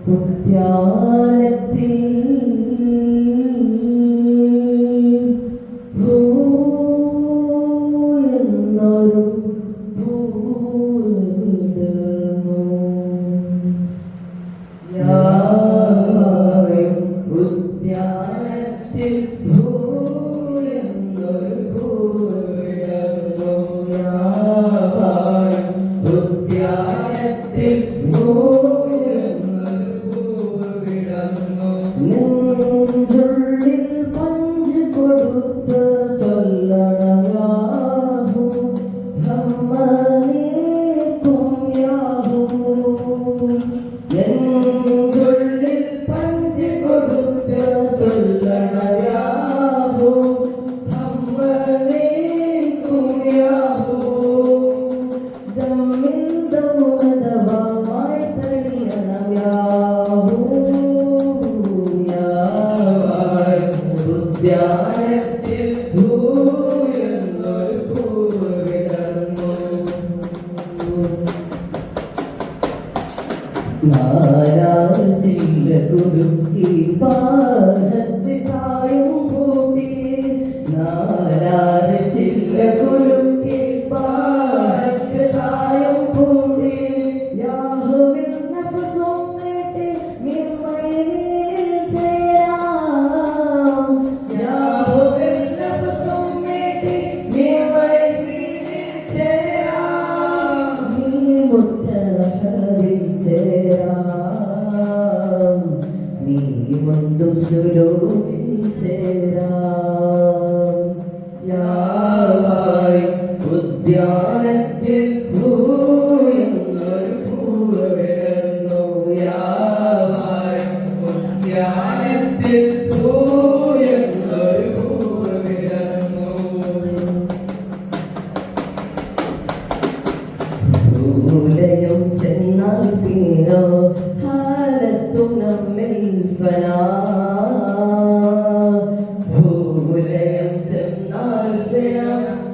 ഉദ്യാനത്തിൽ എന്നൊരു പൂവിടുന്നു ഉദ്യാനത്തിൽ എന്നൊരു പൂവിടുന്നു ഉദ്യാനത്തിൽ നെഞ്ചുള്ളിൽ പഞ്ച് കൊടുത്ത് ചൊല്ലണം യാഹൂ ഹമ്മനേ തും യാഹൂ നെഞ്ചുള്ളിൽ പഞ്ച് കൊടുത്ത് ചൊല്ലണം യാഹൂ ഹമ്മനേ തും യാഹൂ ദമ്മിൽ ദൗമദവാമായി തളിയണം യാഹൂ ഉദ്യാനത്തിൽ എന്നൊരു പൂവിടുന്നു നാരാൾ ചില്ല കുരുക്കി പാഹത്ത് കായും കൂട്ടി നാരാൾ ചില്ല കുരുക്കി പാഹത്ത് കായും കൂട്ടി യാഹുവിൽ നഫ്സും നീട്ടി മിർമൈനിൽ ചേരാം യാഹുവിൽ നഫ്സും നീട്ടി മിർമൈനിൽ ചേരാം നീ മുത്തഹരിൽ ചേരാം നീ മുന്തു സുലൂക്കിൽ ചേരാം യായ് ഉദ്യാനത്തിൽ എന്നൊരു പൂവിടുന്നു യായ് ഉദ്യാനത്തിൽ എന്നൊരു പൂവിടുന്നു ഭൂലയം ചെന്നാൽ വീണോ ഹാലത്തും നമ്മിൽ ഫനാ ഭൂലയം ചെന്നാൽ വീണോ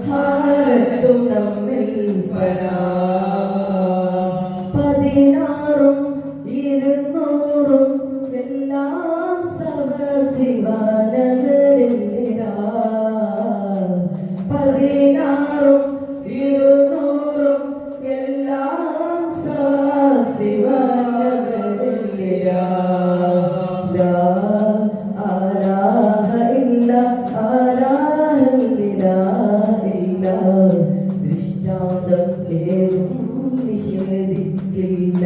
ഹാലത്തും നമ്മിൽ ഫനാ 16ഉം 200ഉം എല്ലാം സവസിവാനകരില്ല 16ഉം 200ഉം എല്ലാം സവസിവാനകരില്ല ലാ ആരാഹ ഇല്ല ആരാഹ ഇല്ല ദൃഷ്ടാന്തം ഏതും നിഷേധിക്കില്ല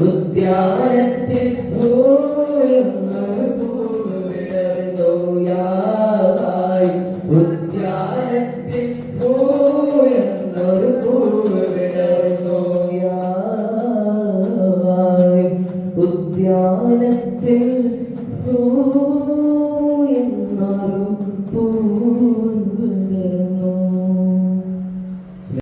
ഉദ്യാനത്തിൽ എന്നൊരു പൂവിടുന്നു ഉദ്യാനത്തിൽ എന്നൊരു പൂവിടുന്നു ഉദ്യാനത്തിൽ